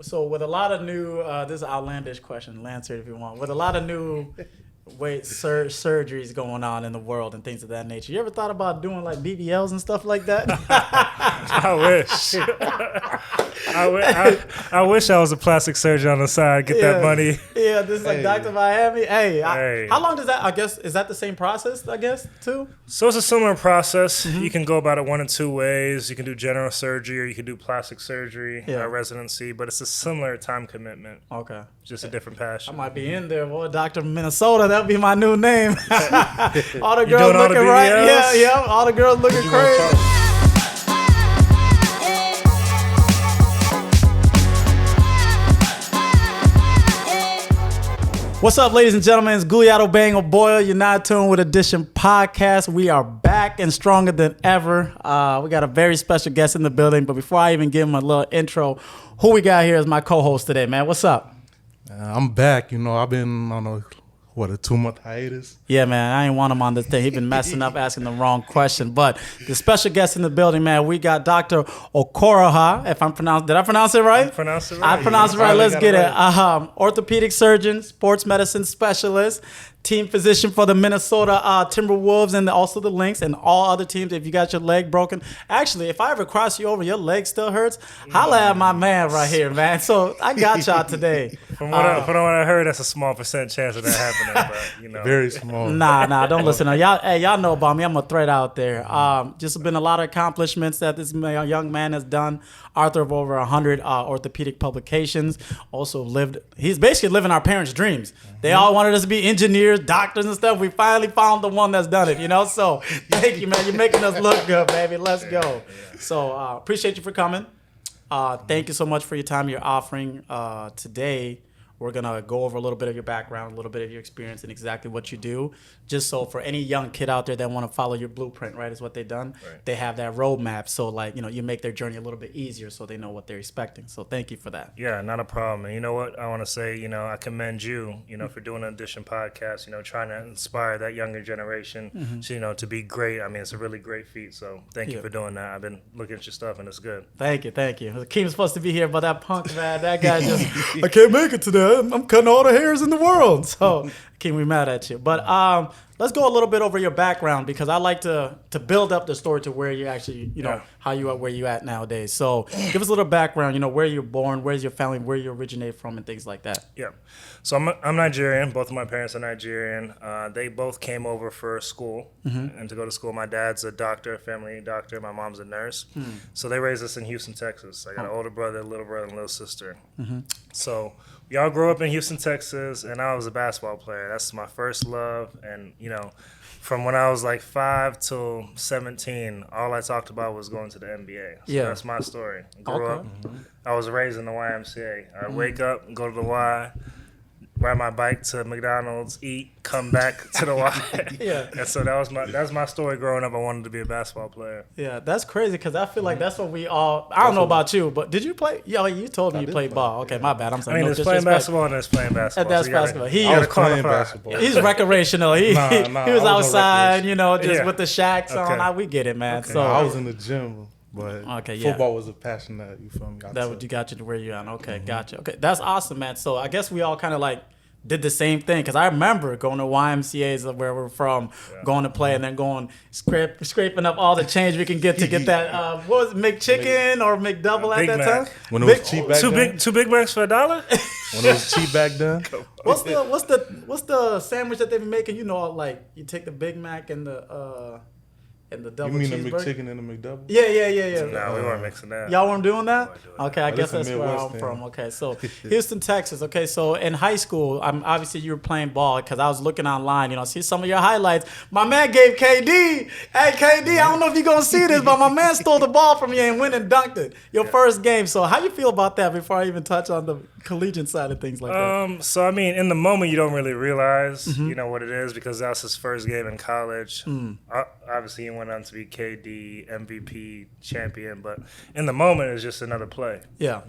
So with a lot of new, this is an outlandish question, answer it if you want. With a lot of new surgeries going on in the world and things of that nature, you ever thought about doing like BBLs and stuff like that? I wish. I wish I was a plastic surgeon on the side. Get that money. Yeah, this is like Dr. Miami. How long does that? I guess is that the same process? I guess too. So it's a similar process. Mm-hmm. You can go about it one of two ways. You can do general surgery, or you can do plastic surgery, residency. But it's a similar time commitment. Okay. Just a different passion. I might be in there, boy. Dr. Minnesota. That'll be my new name. All the girls looking right. Yeah. All the girls looking crazy. What's up, ladies and gentlemen? It's Guliato Bang Boyle. You're not tuned with Edition Podcast. We are back and stronger than ever. We got a very special guest in the building. But before I even give him a little intro, who we got here is my co-host today, man. What's up? I'm back. I've been on a 2-month hiatus. Yeah, man. I ain't want him on this thing. He been messing up, asking the wrong question. But the special guest in the building, man, we got Dr. Okoroha. Did I pronounce it right? I pronounced it right. Let's get it. Orthopedic surgeon, sports medicine specialist, team physician for the Minnesota Timberwolves and also the Lynx and all other teams. If you got your leg broken, actually, if I ever cross you over, your leg still hurts, holla at my man right here, man. So I got y'all today. From what I heard, that's a small percent chance of that happening. But very small. Nah, don't listen. Y'all know about me. I'm a threat out there. Just been a lot of accomplishments that this young man has done. Author of over 100 orthopedic publications. He's basically living our parents' dreams. They all wanted us to be engineers, doctors and stuff. We finally found the one that's done it, So thank you, man. You're making us look good, baby. Let's go. So appreciate you for coming. Thank you so much for your time you're offering today. We're going to go over a little bit of your background, a little bit of your experience and exactly what you do. Just so for any young kid out there that want to follow your blueprint, right, is what they've done. Right. They have that roadmap. So, you make their journey a little bit easier so they know what they're expecting. So thank you for that. Yeah, not a problem. And you know what? I want to say, I commend you, for doing an Edition Podcast, trying to inspire that younger generation, to be great. I mean, it's a really great feat. So thank you for doing that. I've been looking at your stuff, and it's good. Thank you. Keem's supposed to be here, but that punk, man, that guy just, I can't make it today. I'm cutting all the hairs in the world. So, Keem, we mad at you. But let's go a little bit over your background because I like to build up the story to where you actually, how you are, where you at nowadays. So give us a little background, where you're born, where's your family, where you originate from and things like that. Yeah. So I'm Nigerian. Both of my parents are Nigerian. They both came over for school and to go to school. My dad's a doctor, family doctor. My mom's a nurse. So they raised us in Houston, Texas. I got an older brother, little brother, and little sister. So we all grew up in Houston, Texas, and I was a basketball player. That's my first love. And, from when I was like 5 till 17, all I talked about was going to the NBA. So that's my story. Grew up. I was raised in the YMCA. I'd wake up, go to the Y, ride my bike to McDonald's, eat, come back to the Y. And so that's my story growing up. I wanted to be a basketball player. Yeah, that's crazy because I feel like that's what we all. I don't know about you, but did you play? Yeah, you told me you played ball. Okay, my bad. I'm sorry. There's playing basketball and there's playing basketball. That's basketball. I was playing basketball. He's recreational. He was outside, just with the shacks on. We get it, man. Okay. So I was in the gym. But football was a passion that, you feel me? You got you to where you're at. Okay, gotcha. Okay, that's awesome, man. So I guess we all kind of did the same thing because I remember going to YMCA's where we're from, going to play and then going scraping up all the change we can get to get that what was it, McChicken or McDouble at that time? When it was cheap back then. Two Big Macs for $1? When it was cheap back then. What's the sandwich that they be making? You take the Big Mac and the double cheeseburger. You mean the McChicken and the McDouble? Yeah. No, we weren't mixing that. Y'all weren't doing that? Okay, I guess that's where I'm from. Okay, so Houston, Texas. Okay, so in high school, obviously you were playing ball because I was looking online, see some of your highlights. My man gave KD. Hey, KD, I don't know if you're going to see this, but my man stole the ball from you and went and dunked it. Your first game. So how you feel about that before I even touch on the collegiate side of things like that? So, in the moment, you don't really realize, what it is because that was his first game in college. Obviously, he went on to be KD, MVP, champion, but in the moment, it's just another play. Yeah.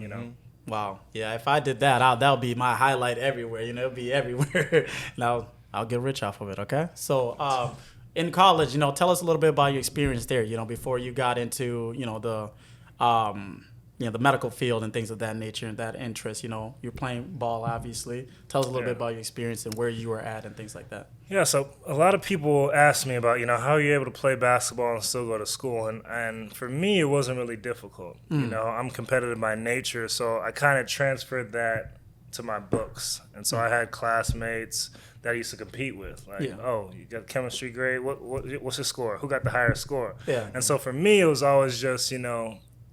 Wow. Yeah, if I did that, that'll be my highlight everywhere. It'll be everywhere. Now, I'll get rich off of it, okay? So, in college, tell us a little bit about your experience there, before you got into, the the medical field and things of that nature and that interest. You're playing ball, obviously. Tell us a little bit about your experience and where you were at and things like that. Yeah, so a lot of people ask me about, how are you able to play basketball and still go to school? And for me, it wasn't really difficult. I'm competitive by nature, so I kind of transferred that to my books. And so I had classmates that I used to compete with. Oh, you got a chemistry grade? What's your score? Who got the higher score? Yeah. And so for me, it was always just,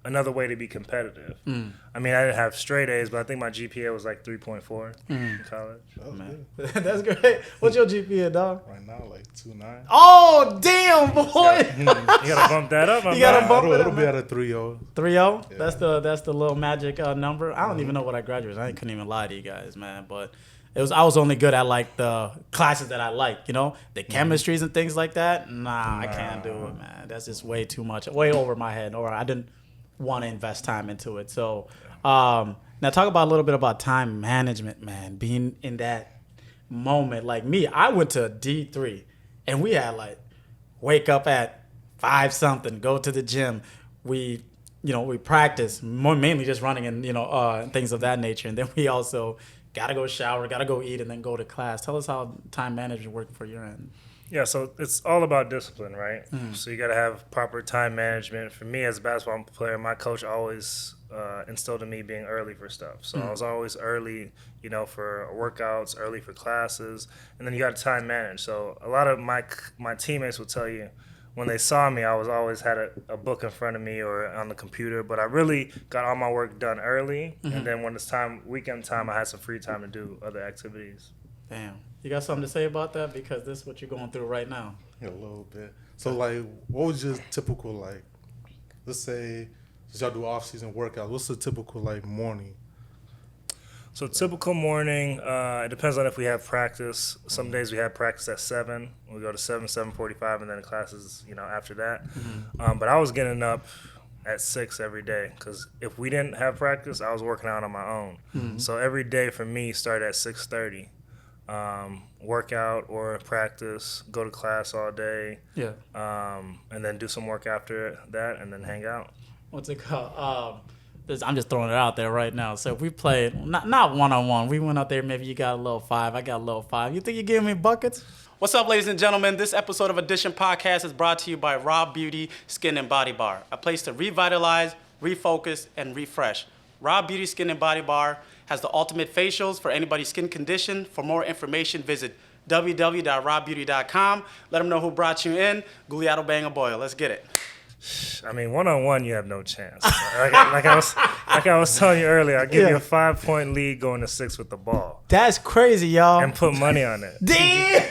another way to be competitive. I mean, I didn't have straight A's, but I think my GPA was like 3.4 in college. Oh, man. That's great. What's your GPA, dog? Right now, like 2.9. Oh, damn, boy. You got to bump that up. You got to bump it It'll up. be at a 3.0. 3.0? Yeah. That's the little magic number. I don't even know what I graduated. I couldn't even lie to you guys, man. But I was only good at like the classes that I like, the chemistries and things like that. Nah, I can't do it, man. That's just way too much, way over my head. Or I didn't want to invest time into it. So now talk about a little bit about time management, man. Being in that moment, like me, I went to D3, and we had like wake up at 5 something, go to the gym. We practice mainly just running and things of that nature, and then we also gotta go shower, gotta go eat, and then go to class. Tell us how time management worked for your end. Yeah, so it's all about discipline, right? So you got to have proper time management. For me as a basketball player, my coach always instilled in me being early for stuff. So I was always early, for workouts, early for classes, and then you got to time manage. So a lot of my teammates will tell you when they saw me, I was always had a book in front of me or on the computer, but I really got all my work done early, and then when it's weekend time, I had some free time to do other activities. Damn. You got something to say about that? Because this is what you're going through right now. Yeah, a little bit. So, like, what was your typical, like, let's say, since y'all do off-season workouts, what's the typical, like, morning? So typical morning, it depends on if we have practice. Some days we have practice at 7. We go to 7:45, and then classes, after that. But I was getting up at 6 every day because if we didn't have practice, I was working out on my own. So every day for me started at 6:30. Workout or practice, go to class all day, and then do some work after that, and then hang out. What's it called? I'm just throwing it out there right now. So if we played, not one-on-one, we went out there, maybe you got a little 5, I got a little 5. You think you're giving me buckets? What's up, ladies and gentlemen? This episode of Edition Podcast is brought to you by Raw Beauty Skin and Body Bar, a place to revitalize, refocus, and refresh. Raw Beauty Skin and Body Bar has the ultimate facials for anybody's skin condition. For more information, visit www.rawbeauty.com. Let them know who brought you in. Guliato Banga Boyle. Let's get it. I mean, one-on-one, you have no chance. Like I was telling you earlier, I give you a 5-point lead going to 6 with the ball. That's crazy, y'all. And put money on it. Damn!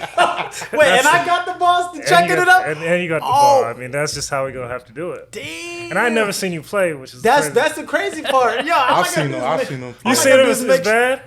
Wait, and I got the balls to checking it up? And you got the ball. I mean, that's just how we're going to have to do it. Damn! And I never seen you play, which is that's crazy. the crazy part. Yo, I've seen him. You see him as bad?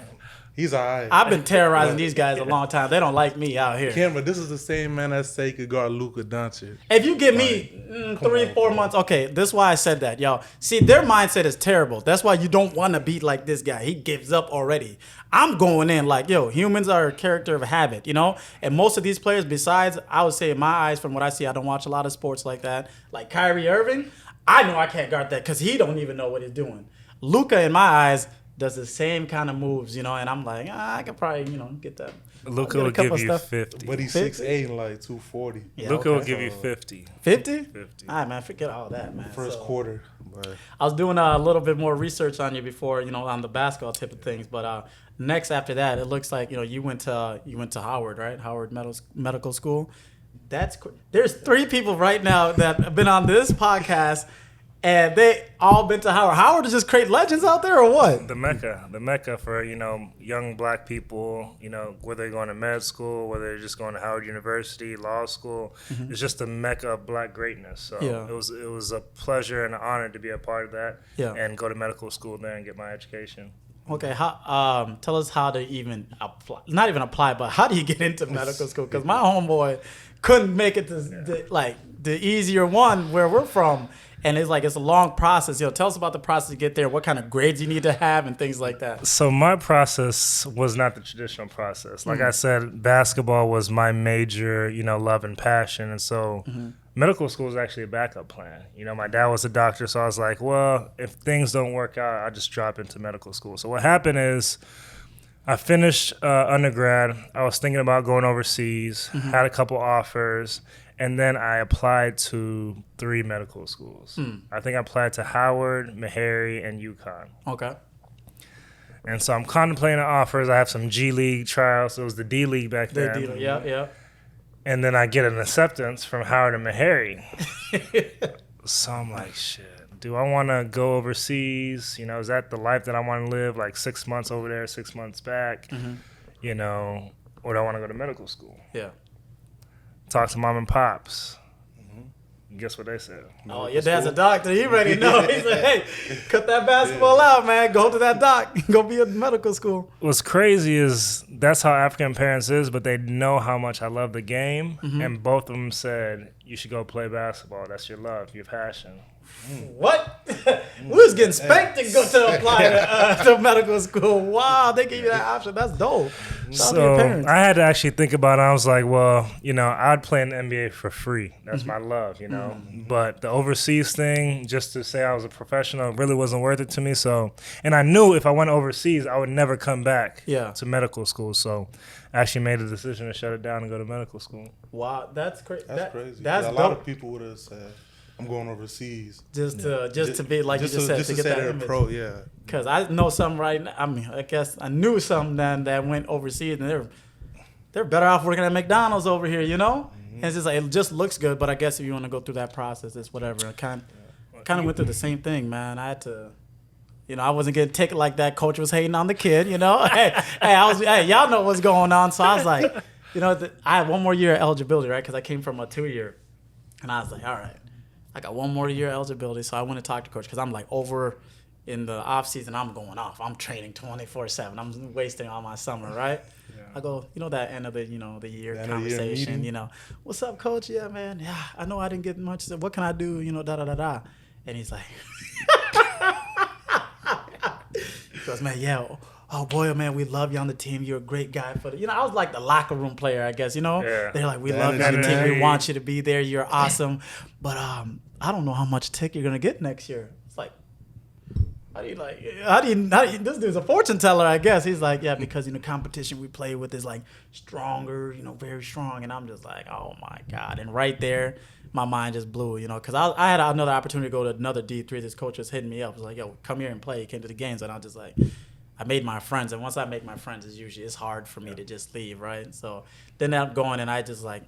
He's all right. I've been terrorizing these guys a long time. They don't like me out here. Cameron, this is the same man that say he could guard Luka Doncic. If you give me 3-4 months, okay, this is why I said that, y'all. See, their mindset is terrible. That's why you don't want to be like this guy. He gives up already. I'm going in like, humans are a character of habit, And most of these players, besides, I would say in my eyes, from what I see, I don't watch a lot of sports like that. Like Kyrie Irving, I know I can't guard that because he don't even know what he's doing. Luka, in my eyes, does the same kind of moves, and I'm like, I could probably, get that. Luka will give you 50. But he's 6'8" and like 240. Yeah, Luka will give you 50. 50? 50. All right, man, forget all that, man. First quarter. But I was doing a little bit more research on you before, on the basketball tip of things. But next after that, it looks like, you went to Howard, right? Howard Medical School. There's 3 people right now that have been on this podcast. And they all been to Howard. Howard is just create legends out there, or what? The Mecca for young black people. Whether they're going to med school, whether they're just going to Howard University, law school. It's just the Mecca of black greatness. So it was a pleasure and an honor to be a part of that. And go to medical school there and get my education. Okay, tell us how to even apply. Not even apply, but how do you get into medical school? Because my homeboy couldn't make it to the easier one where we're from. And it's a long process. Tell us about the process to get there, what kind of grades you need to have and things like that. So my process was not the traditional process. Like I said, basketball was my major, love and passion. And so medical school is actually a backup plan. You know, my dad was a doctor, so I was like, well, if things don't work out, I'll just drop into medical school. So what happened is I finished undergrad. I was thinking about going overseas, had a couple offers, and then I applied to 3 medical schools. I think I applied to Howard, Meharry, and UConn. Okay. And so I'm contemplating offers. I have some G League trials. It was the D League back then. Yeah. And then I get an acceptance from Howard and Meharry. So I'm like, shit, do I want to go overseas? You know, is that the life that I want to live? Like 6 months over there, 6 months back, you know, or do I want to go to medical school? Yeah. Talk to mom and pops. Guess what they said? Oh, your dad's a doctor. He already know. He said, hey, cut that basketball out, man. Go to that doc. Go be at medical school. What's crazy is that's how African parents is, but they know how much I love the game. And both of them said, you should go play basketball. That's your love, your passion. What? We was getting spanked to go to apply to medical school. Wow, they give you that option. That's dope. Shout out to your So parents. I had to actually think about it. I was like, well, you know, I'd play in the NBA for free. That's my love, you know. But the overseas thing, just to say I was a professional, really wasn't worth it to me. So, and I knew if I went overseas, I would never come back to medical school. So I actually made a decision to shut it down and go to medical school. Wow, that's crazy. That's crazy. That's a dope. lot of people would have said, I'm going overseas. Just to be like you just said, just to to get say that they're image. pro, yeah. Because I know something right now. I mean, I guess I knew something then that went overseas, and they're better off working at McDonald's over here, you know? And it's just like, it just looks good, but I guess if you want to go through that process, it's whatever. I kind of went through the same thing, man. I had to, you know, I wasn't getting taken like that. Coach was hating on the kid, you know? hey, y'all know what's going on. So I was like, you know, I had one more year of eligibility, right? Because I came from a 2-year. And I was like, all right, I got one more year of eligibility. So I went to talk to coach because I'm like over in the off season. I'm going off. I'm training 24/7. I'm wasting all my summer, right? Yeah. I go, you know, that end of the, you know, the year conversation, you know, what's up, coach? Yeah, man. Yeah, I know I didn't get much. So what can I do? You know, da. And he's like, he goes, man, yeah. Oh boy, man, we love you on the team. You're a great guy for the, you know, I was like the locker room player, I guess, you know. Yeah. They're like, we love you on the team. We want you to be there. You're awesome. But I don't know how much tick you're gonna get next year. It's like, how do you, this dude's a fortune teller, I guess. He's like, yeah, because the competition we play with is like stronger, you know, very strong. And I'm just like, oh my God. And right there, my mind just blew, you know, because I had another opportunity to go to another D3. This coach was hitting me up. He was like, yo, come here and play. He came to the games, and I was just like, I made my friends, and once I make my friends, it's hard for me to just leave, right? So then I'm going, and I just like,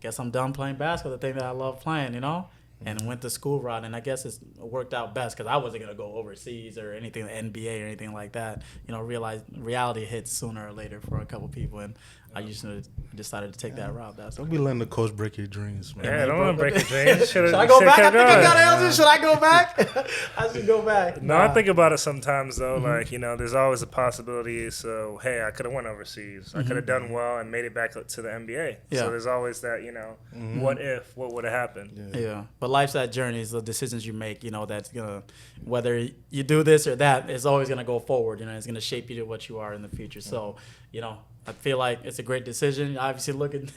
guess I'm done playing basketball, the thing that I love playing, you know? And went the school route, and I guess it worked out best because I wasn't going to go overseas or anything, the NBA or anything like that. You know, reality hits sooner or later for a couple people, and I decided to take that route. Don't be letting the coach break your dreams, man. Yeah, don't let him break your dreams. Should I go back? I think I got eligible. Should I go back? I should go back. No, I think about it sometimes, though. Like, you know, there's always a possibility. So, hey, I could have went overseas. I could have done well and made it back to the NBA. Yeah. So there's always that, you know, what would have happened? Yeah. But life's that journey. It's the decisions you make, you know, that's going to, whether you do this or that, it's always going to go forward. You know, it's going to shape you to what you are in the future. So, you know, I feel like it's a great decision. Obviously, it's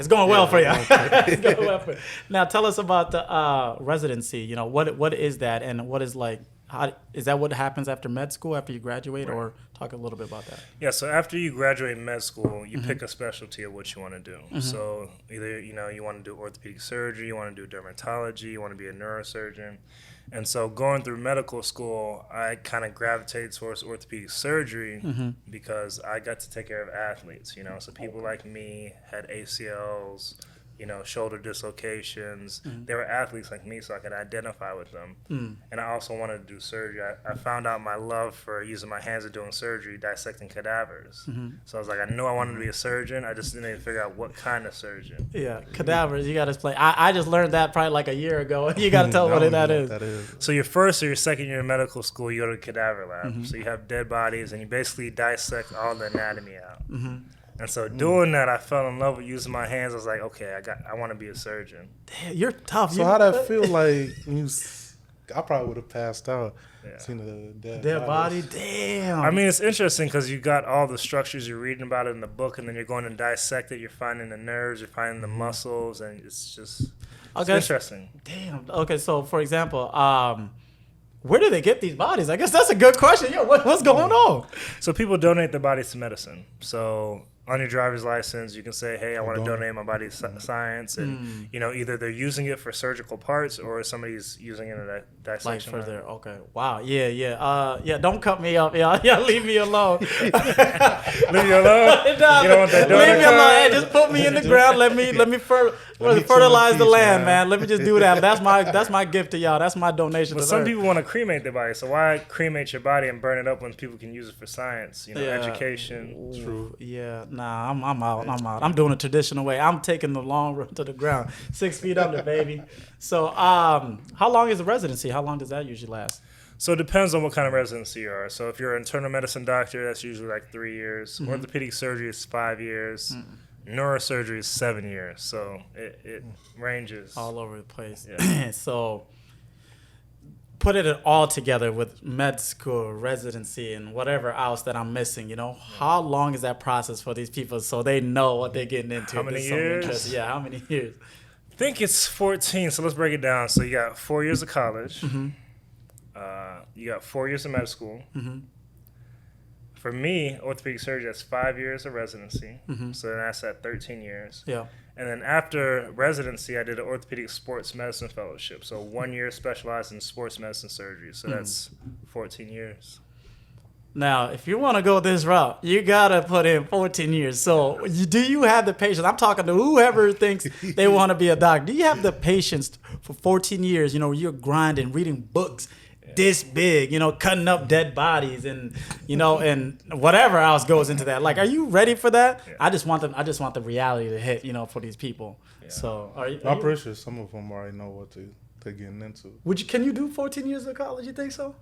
going well for you. It's going well for you. Now, tell us about the residency. You know, what is that, and what is like? How is that? What happens after med school after you graduate, right? Or talk a little bit about that. Yeah. So after you graduate med school, you pick a specialty of what you want to do. So either you want to do orthopedic surgery, you want to do dermatology, you want to be a neurosurgeon. And so going through medical school, I kind of gravitated towards orthopedic surgery because I got to take care of athletes, you know. So people like me had ACLs, you know, shoulder dislocations. They were athletes like me, so I could identify with them. And I also wanted to do surgery. I found out my love for using my hands and doing surgery, dissecting cadavers. So I was like, I knew I wanted to be a surgeon. I just didn't even figure out what kind of surgeon. Yeah, cadavers, you got to explain. I just learned that probably like a year ago. You got to tell what that is. So your first or your second year of medical school, you go to the cadaver lab. So you have dead bodies, and you basically dissect all the anatomy out. And so doing that, I fell in love with using my hands. I was like, okay, I want to be a surgeon. Damn, you're tough. So how that feel like when you I probably would have passed out. Yeah. Seen the Dead body. Damn. I mean, it's interesting because you got all the structures, you're reading about it in the book, and then you're going to dissect it. You're finding the nerves, you're finding the muscles, and it's just it's interesting. Damn. Okay, so for example, where do they get these bodies? I guess that's a good question. Yo, what's going on? So people donate their bodies to medicine. So on your driver's license, you can say, "Hey, I want to donate my body to science," and either they're using it for surgical parts or somebody's using it in a dissection. Like for their wow, yeah. Don't cut me up, yeah. Leave me alone. Leave you alone. You don't want that donor Leave me alone. card? Hey, just put me in the ground. Let me fertilize the land, man. Let me just do that. That's my gift to y'all. That's my donation. But to some Earth. people want to cremate their body, so why cremate your body and burn it up when people can use it for science? Education. True. Yeah, nah, I'm out. I'm doing it traditional way. I'm taking the long road to the ground, 6 feet under, baby. So, how long is the residency? How long does that usually last? So it depends on what kind of residency you are. So if you're an internal medicine doctor, that's usually like 3 years. Orthopedic surgery is 5 years. Neurosurgery is 7 years. So it ranges All over the place. Yeah. So, put it all together with med school, residency, and whatever else that I'm missing. How long is that process for these people so they know what they're getting into? How many There's years? interest. Yeah, how many years? I think it's 14. So let's break it down. So you got 4 years of college. You got 4 years of med school. For me, orthopedic surgery, that's 5 years of residency. So then that's at 13 years. Yeah. And then after residency, I did an orthopedic sports medicine fellowship. So 1 year specialized in sports medicine surgery. So that's 14 years. Now, if you want to go this route, you got to put in 14 years. So do you have the patience? I'm talking to whoever thinks they want to be a doctor. Do you have the patience for 14 years? You're grinding, reading books this big, cutting up dead bodies and, and whatever else goes into that. Like, are you ready for that? Yeah. I just want the reality to hit, for these people. Yeah. So I'm pretty sure some of them already know what they're getting into. Can you do 14 years of college? You think so?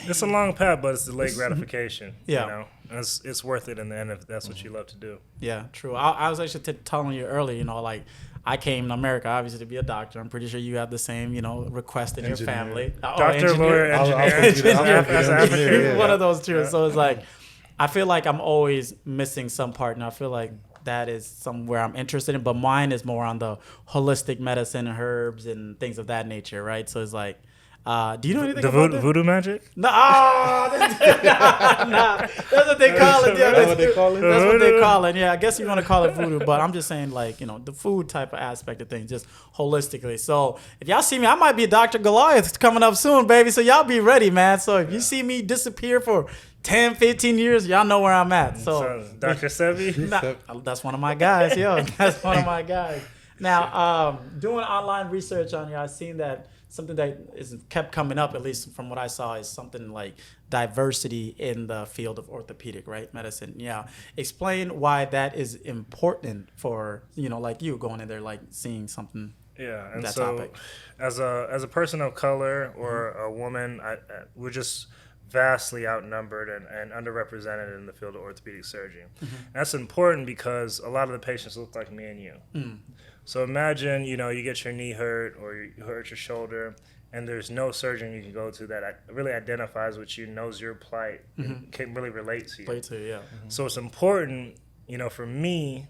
It's a long path, but it's delayed gratification. Yeah. And it's worth it in the end if that's what you love to do. Yeah, true. I was actually telling you earlier, like I came to America obviously to be a doctor. I'm pretty sure you have the same, request in your family. Doctor, lawyer, engineer. One of those two. So it's like, I feel like I'm always missing some part, and I feel like that is somewhere I'm interested in. But mine is more on the holistic medicine, herbs, and things of that nature, right? So it's like, do you know anything about that? Voodoo magic? No, that's what they call it. Yeah, That's what they call it? That's what they call it. Yeah, I guess you want to call it voodoo, but I'm just saying, like, the food type of aspect of things, just holistically. So if y'all see me, I might be Dr. Goliath coming up soon, baby. So y'all be ready, man. So if you see me disappear for 10, 15 years, y'all know where I'm at. So Dr. Sebi? That's one of my guys, yo. That's one of my guys. Now, doing online research on you, I've seen that something that is kept coming up, at least from what I saw, is something like diversity in the field of orthopedic, right? Medicine. Yeah. Explain why that is important for, like you going in there, like seeing something. Yeah. And that so topic. as a person of color or a woman, we're just vastly outnumbered and underrepresented in the field of orthopedic surgery. That's important because a lot of the patients look like me and you. So imagine, you get your knee hurt or you hurt your shoulder, and there's no surgeon you can go to that really identifies with you, knows your plight, and can really relate to you. Yeah. So it's important, for me,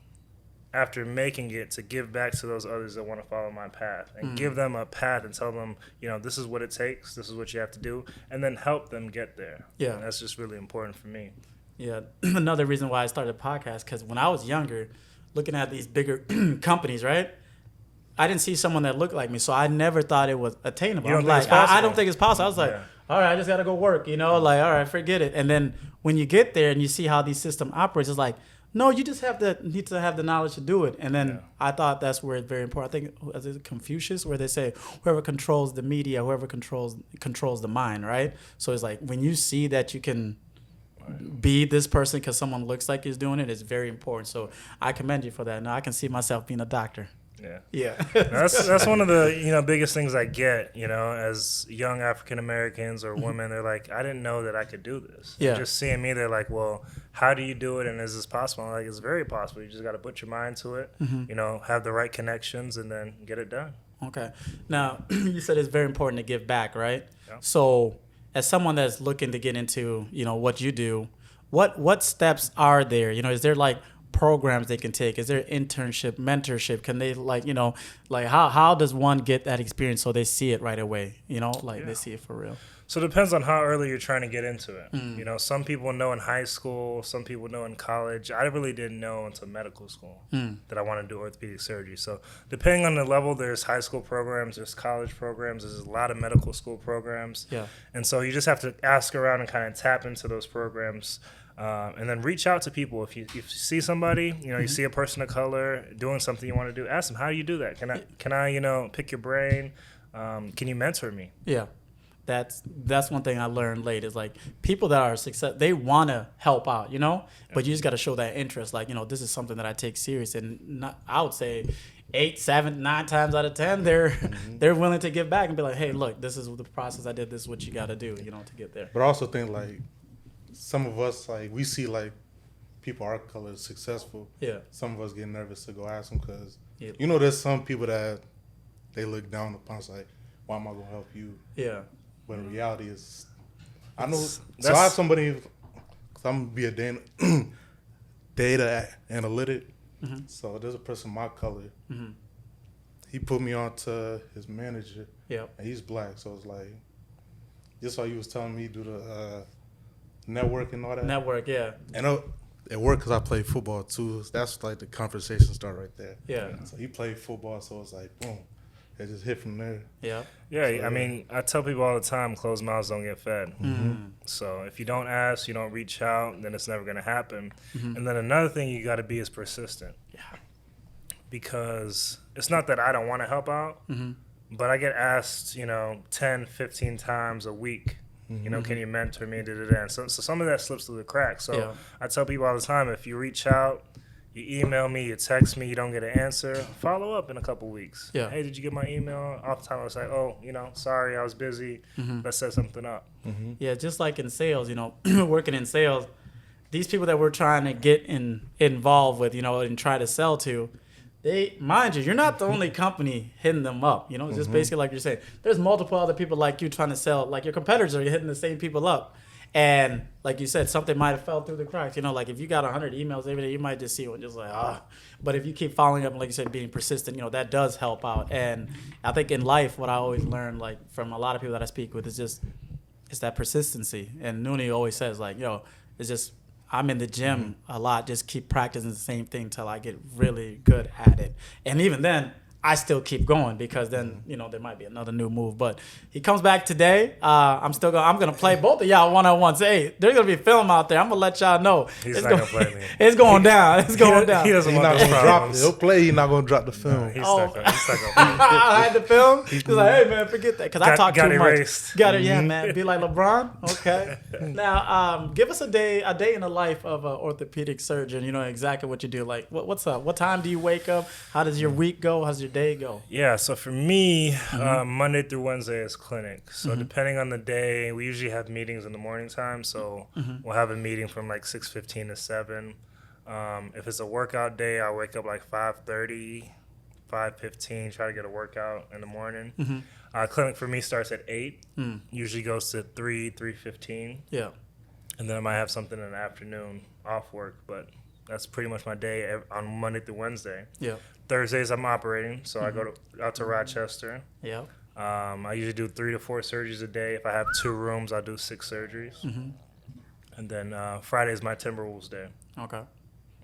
after making it, to give back to those others that want to follow my path and give them a path and tell them, this is what it takes, this is what you have to do, and then help them get there. Yeah. And that's just really important for me. Yeah. Another reason why I started a podcast, because when I was younger, looking at these bigger companies, right? I didn't see someone that looked like me, so I never thought it was attainable. You don't think it's I don't think it's possible. I was like, Yeah. all right, I just got to go work, like, all right, forget it. And then when you get there and you see how these system operates, it's like, no, you just need to have the knowledge to do it. And then I thought that's where it's very important. I think, is it Confucius, where they say, whoever controls the media, whoever controls the mind, right? So it's like, when you see that you can be this person because someone looks like he's doing it, it's very important. So I commend you for that. Now I can see myself being a doctor. Yeah. That's one of the biggest things I get, as young African Americans or women. They're like, I didn't know that I could do this. Yeah. And just seeing me, they're like, well, how do you do it, and is this possible? I'm like, it's very possible. You just got to put your mind to it, have the right connections, and then get it done. Okay. Now, you said it's very important to give back, right? Yeah. So, as someone that's looking to get into, what you do, what steps are there? Is there like programs they can take? Is there internship, mentorship? Can they like how does one get that experience so they see it right away? They see it for real. So it depends on how early you're trying to get into it. Some people know in high school, some people know in college. I really didn't know until medical school that I want to do orthopedic surgery. So depending on the level, there's high school programs, there's college programs, there's a lot of medical school programs. Yeah. And so you just have to ask around and kind of tap into those programs. And then reach out to people. If you see somebody, you see a person of color doing something you want to do, ask them, how do you do that? Can I pick your brain? Can you mentor me? Yeah. That's one thing I learned late is like people that are success, they want to help out, but you just got to show that interest. Like, this is something that I take serious, and I would say 8, 7, 9 times out of 10, they're willing to give back and be like, hey, look, this is the process I did. This is what you got to do, to get there. But I also think like some of us, like we see like people our color is successful. Yeah. Some of us get nervous to go ask them because Yeah. there's some people that they look down upon. It's like, why am I gonna help you? Yeah. When in reality is, I know. So I have somebody. Cause I'm gonna be a data analytic. Mm-hmm. So there's a person my color. Mm-hmm. He put me on to his manager. Yeah. And he's black, so it's like just like you was telling me, do the network and all that. Network, yeah. And it worked because I played football too. That's like the conversation start right there. Yeah. So he played football, so it's like boom, it just hit from there. Yeah. Yeah, I mean, I tell people all the time, closed mouths don't get fed. Mm-hmm. So if you don't ask, you don't reach out, then it's never going to happen. Mm-hmm. And then another thing you got to be is persistent. Yeah. Because it's not that I don't want to help out, but I get asked, 10, 15 times a week, can you mentor me? And so some of that slips through the cracks. So Yeah. I tell people all the time, if you reach out, you email me, you text me, you don't get an answer, follow up in a couple weeks. Yeah. Hey, did you get my email? Off the time I was like, sorry, I was busy. Let's set something up. Yeah, just like in sales, working in sales, these people that we're trying to get involved with, and try to sell to, mind you, you're not the only company hitting them up. It's just basically like you're saying. There's multiple other people like you trying to sell. Like your competitors are hitting the same people up. And like you said, something might have fell through the cracks. Like if you got 100 emails every day, you might just see one just like, But if you keep following up and like you said, being persistent, that does help out. And I think in life, what I always learned like from a lot of people that I speak with is that persistency. And Nooney always says like, it's just, I'm in the gym a lot, just keep practicing the same thing till I get really good at it. And even then, I still keep going because then, there might be another new move. But he comes back today. I'm going to play both of y'all one-on-ones. Hey, there's going to be film out there. I'm going to let y'all know. He's not going to play me. It's going down. It's going down. He doesn't He's want not those gonna drop it. problems. He'll play. He's not gonna drop the film. He's Oh. stuck on. I had the film. He's like, hey, man, forget that. Because I talk got too much. erased. Got it, yeah, man. Be like LeBron. Okay. Now, give us a day in the life of an orthopedic surgeon. You know exactly what you do. Like, what's up? What time do you wake up? How does your week go? How's your day go? Yeah, so for me, Monday through Wednesday is clinic. So depending on the day, we usually have meetings in the morning time. So we'll have a meeting from like 6:15 to 7. If it's a workout day, I wake up like 5:30, 5:15, try to get a workout in the morning. Clinic for me starts at 8, usually goes to 3:15. Yeah. And then I might have something in the afternoon off work, but that's pretty much my day on Monday through Wednesday. Yeah. Thursdays I'm operating, so I go out to Rochester. Yeah. I usually do 3 to 4 surgeries a day. If I have 2 rooms, I'll do 6 surgeries. And then Friday is my Timberwolves day. Okay.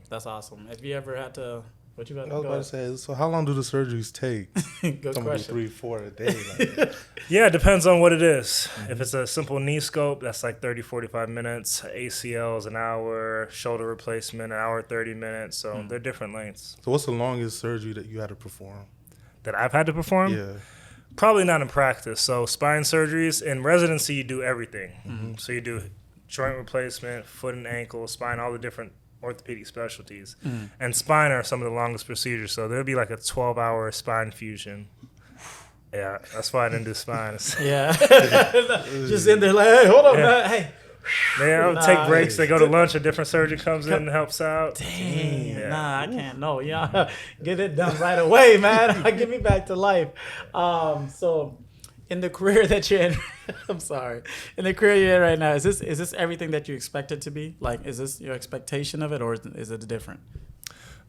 That's awesome. Have you ever had to? What you about I was to about to say. So how long do the surgeries take? Good Some do question. 3, 4 a day. Like, Yeah, it depends on what it is. If it's a simple knee scope, that's like 30, 45 minutes. ACL is an hour. Shoulder replacement, an hour, 30 minutes. So they're different lengths. so what's the longest surgery that you had to perform? That I've had to perform? Yeah. Probably not in practice. So spine surgeries, in residency, you do everything. So you do joint replacement, foot and ankle, spine, all the different orthopedic specialties. And spine are some of the longest procedures. So there'll be like a 12-hour spine fusion. Yeah, that's why I didn't do spine. Yeah. Just in there like, hey, hold on, man. Hey, They don't take breaks. They go to lunch. A different surgeon comes in and helps out. Dang, Yeah. nah, I can't. No, yeah, get it done right away, man. Get me back to life. So, in the career that you're in, I'm sorry, in the career you're in right now, is this everything that you expect it to be? Like, is this your expectation of it, or is it different?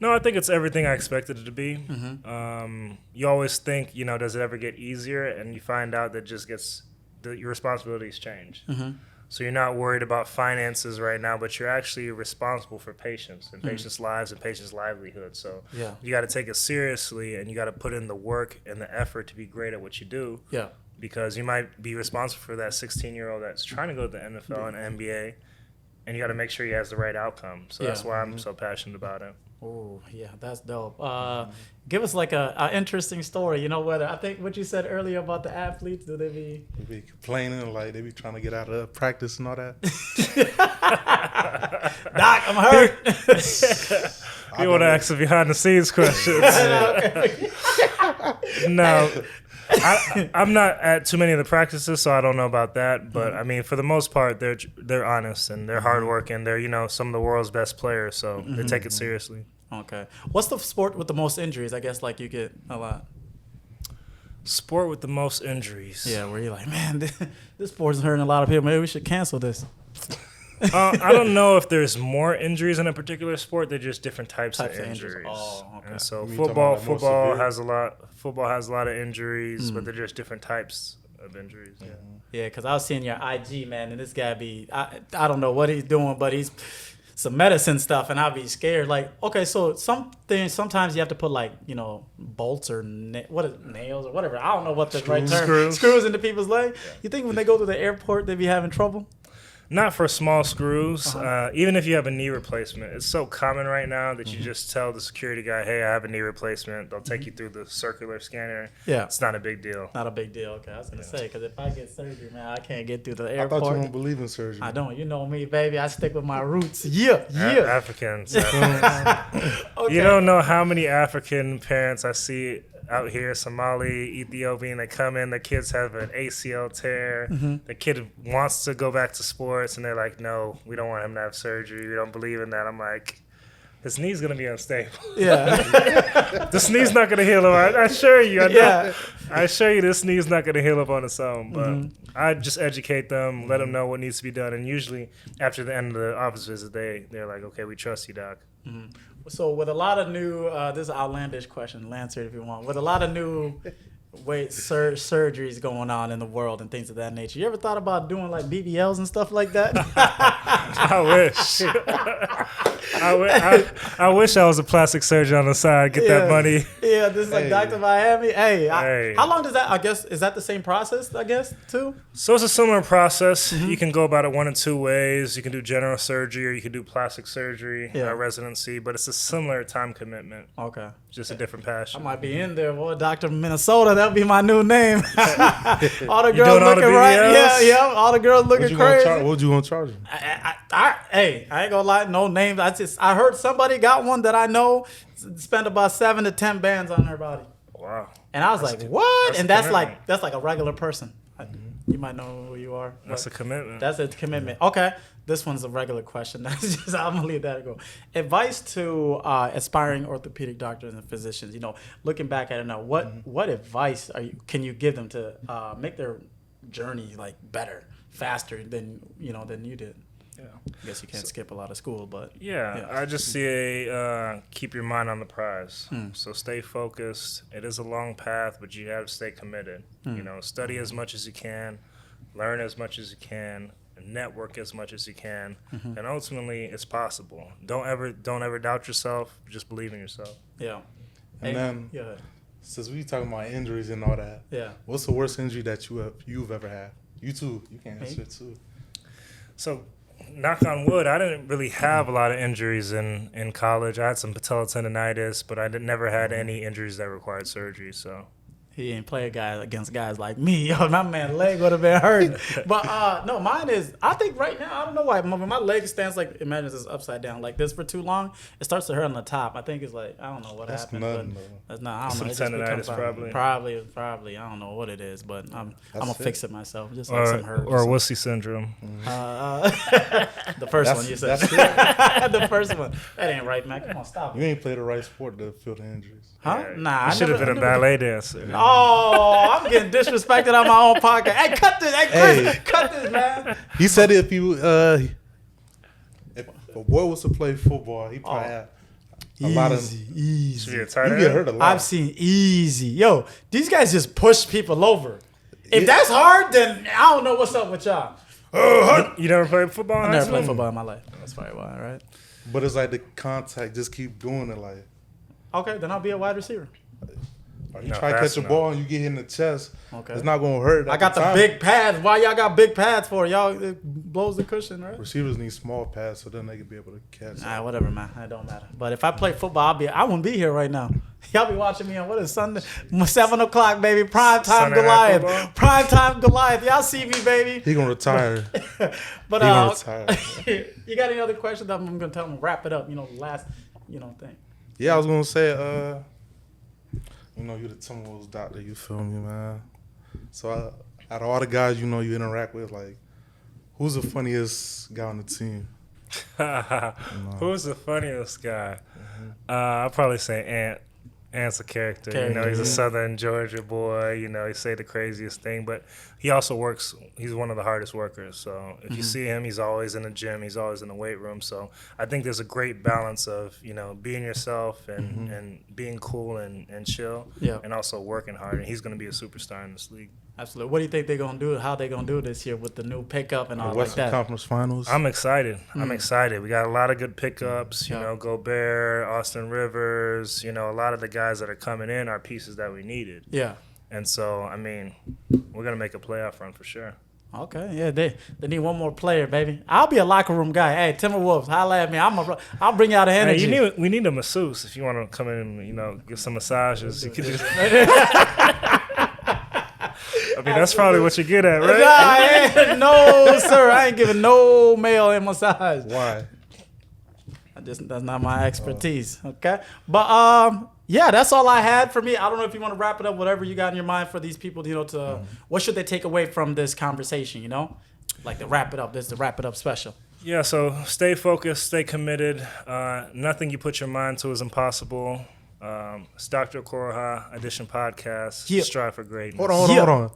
No, I think it's everything I expected it to be. Mm-hmm. You always think, does it ever get easier? And you find out that your responsibilities change. Mm-hmm. So you're not worried about finances right now, but you're actually responsible for patients and patients' lives and patients' livelihood. So Yeah. you got to take it seriously, and you got to put in the work and the effort to be great at what you do. Yeah. Because you might be responsible for that 16-year-old that's trying to go to the NFL and NBA, and you got to make sure he has the right outcome. So that's why I'm so passionate about it. Oh, yeah, that's dope. Give us like a interesting story. Whether I think what you said earlier about the athletes, do they be? They be complaining like they be trying to get out of practice and all that. Doc, I'm hurt. You want to ask the behind the scenes questions? No. I'm not at too many of the practices, so I don't know about that. But I mean, for the most part, they're honest and they're hardworking. They're some of the world's best players, so they take it seriously. Okay. What's the sport with the most injuries? I guess like you get a lot. Sport with the most injuries. Yeah, where you're like, man, this sport's hurting a lot of people. Maybe we should cancel this. I don't know if there's more injuries in a particular sport. They're just different types of injuries. Oh, okay. And so You football talking about more severe? has a lot. Football has a lot of injuries, but they're just different types of injuries. Yeah. Yeah, because I was seeing your IG, man, and this guy I don't know what he's doing, but he's some medicine stuff, and I'd be scared. Like, okay, so sometimes you have to put like, bolts or nails or whatever. I don't know what the right term. Screws into people's leg. Yeah. You think when they go to the airport, they be having trouble? Not for small screws. Even if you have a knee replacement, it's so common right now that you just tell the security guy, "Hey, I have a knee replacement." They'll take you through the circular scanner. Yeah, it's not a big deal. Not a big deal. Okay, I was gonna say because if I get surgery, man, I can't get through the I airport. thought you don't believe in surgery. I don't. You know me, baby. I stick with my roots. Yeah. Africans. Okay. You don't know how many African parents I see out here, Somali, Ethiopian, they come in, the kids have an ACL tear. The kid wants to go back to sports, and they're like, no, we don't want him to have surgery. We don't believe in that. I'm like, his knee's going to be unstable. Yeah. This knee's not going to heal him. I assure you. I assure you this knee's not going to heal up on its own. But I just educate them, let them know what needs to be done. And usually after the end of the office visit, they're like, okay, we trust you, doc. So with a lot of new, this is an outlandish question, answer it if you want. With a lot of new surgeries going on in the world and things of that nature, you ever thought about doing like BBLs and stuff like that? I wish. I wish I was a plastic surgeon on the side. Get that money. Yeah, this is like Dr. Miami. How long does that? I guess is that the same process? I guess too. So it's a similar process. You can go about it one of two ways. You can do general surgery, or you can do plastic surgery, residency. But it's a similar time commitment. Okay. Just a different passion. I might be in there, boy. Dr. Minnesota. That'll be my new name. All the girls looking right. Yeah. All the girls looking crazy. What you gonna charge them? I ain't gonna lie, no names. I heard somebody got one that I know spent about 7 to 10 bands on her body. Wow. And I was like, what? And that's like a regular person. You might know who you are. That's a commitment. That's a commitment. Okay. This one's a regular question. That's just, I'm gonna leave that go. Advice to aspiring orthopedic doctors and physicians. Looking back at it now, what advice can you give them to make their journey like better, faster than you did? Yeah. I guess you can't skip a lot of school, but I just see keep your mind on the prize. So stay focused. It is a long path, but you have to stay committed. Study as much as you can, learn as much as you can, network as much as you can, and ultimately it's possible. Don't ever doubt yourself. Just believe in yourself. Yeah. And then since we talking about injuries and all that, what's the worst injury that you've ever had? You too. You can answer it too. So, knock on wood, I didn't really have a lot of injuries in college. I had some patellar tendonitis, but I never had any injuries that required surgery. So, He ain't play a guy against guys like me. Yo, my man leg would have been hurt. But no, mine is. I think right now I don't know why my leg stands like imagine it's upside down like this for too long. It starts to hurt on the top. I think it's like I don't know what That's happened. nothing, But though. that's not. I don't know. Some It just becomes tendonitis, probably. Probably. I don't know what it is, but I'm gonna it. fix it myself. Just like some herbs. Or wussy syndrome. The first one you said. That's it. The first one. That ain't right, man. Come on, stop You it. ain't played the right sport to feel the injuries. Huh? Yeah. Nah, You should have been a ballet dancer. Oh, I'm getting disrespected on my own podcast. Hey, cut this. Hey, Chris, Hey. cut this, man. He said if a boy was to play football, he probably had a lot of. Should be Easy. a tight You end. get hurt a lot. I've seen easy. Yo, these guys just push people over. If that's hard, then I don't know what's up with y'all. You never played football in I high never school? played football in my life. That's probably why, right? But it's like the contact, just keep doing it. Like, Okay, then I'll be a wide receiver. or you No, try to fast catch a enough. ball and you get hit in the chest. Okay. It's not gonna hurt. I at got the time. big pads. Why y'all got big pads for? Y'all it blows the cushion, right? Receivers need small pads so then they can be able to catch. Nah, whatever, man. It don't matter. But if I play football, I wouldn't be here right now. Y'all be watching me on what is Sunday? 7 o'clock, baby. Prime time Sunday night Goliath. football? Prime time Goliath. Y'all see me, baby. He gonna retire. But He gonna retire. you got any other questions? I'm gonna tell them wrap it up. Last thing. Yeah, I was gonna say, you're the Timberwolves doctor. You feel me, man? So out of all the guys you interact with, like, who's the funniest guy on the team? Who's the funniest guy? I'll probably say Ant. Ant's a character. He's a Southern Georgia boy. He say the craziest thing, but he also works. He's one of the hardest workers. So if you see him, he's always in the gym. He's always in the weight room. So I think there's a great balance of being yourself and being cool and chill, Yeah. and also working hard. And he's going to be a superstar in this league. Absolutely. What do you think they're gonna do? How they gonna do this year with the new pickup and all The like Western that? Conference Finals. I'm excited. I'm excited. We got a lot of good pickups. Yeah. Gobert, Austin Rivers. A lot of the guys that are coming in are pieces that we needed. Yeah. And so, we're gonna make a playoff run for sure. Okay. Yeah. They need one more player, baby. I'll be a locker room guy. Hey, Timberwolves, holla at me. I'll bring out the Hey, energy. we need a masseuse if you want to come in and give some massages. You can just. That's probably what you're good at, right? No, sir. I ain't giving no male in massage. Why? That's not my expertise. Okay. But yeah, that's all I had for me. I don't know if you want to wrap it up, whatever you got in your mind for these people, to what should they take away from this conversation, Like to wrap it up. This is the wrap it up special. Yeah, so stay focused, stay committed. Nothing you put your mind to is impossible. It's Dr. Okoroha Edition Podcast. Yeah. Strive for greatness. Hold Yeah. on.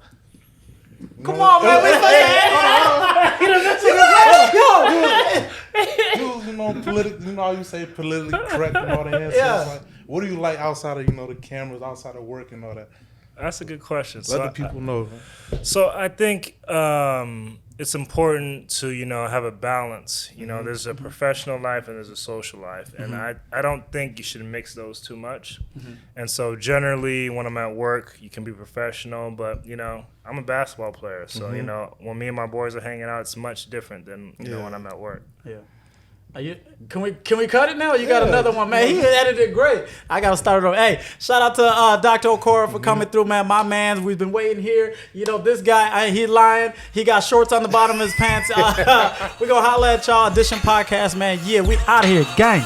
Come on, man. How you say politically correct and all that. Yeah. Like, what do you like outside of the cameras, outside of work and all that? That's a good question. Let the people know. So I think it's important to have a balance. There's a professional life and there's a social life, and I don't think you should mix those too much. And so generally, when I'm at work, you can be professional, but I'm a basketball player, so when me and my boys are hanging out, it's much different than when I'm at work. Yeah. Can we cut it now? You got another one, man. He edited great. I gotta start it over. Hey, shout out to Dr. Okoroha for coming through, man. My man, we've been waiting here. This guy, he lying. He got shorts on the bottom of his pants. We gonna holla at y'all. Edition Podcast, man. Yeah, we out of here, gang.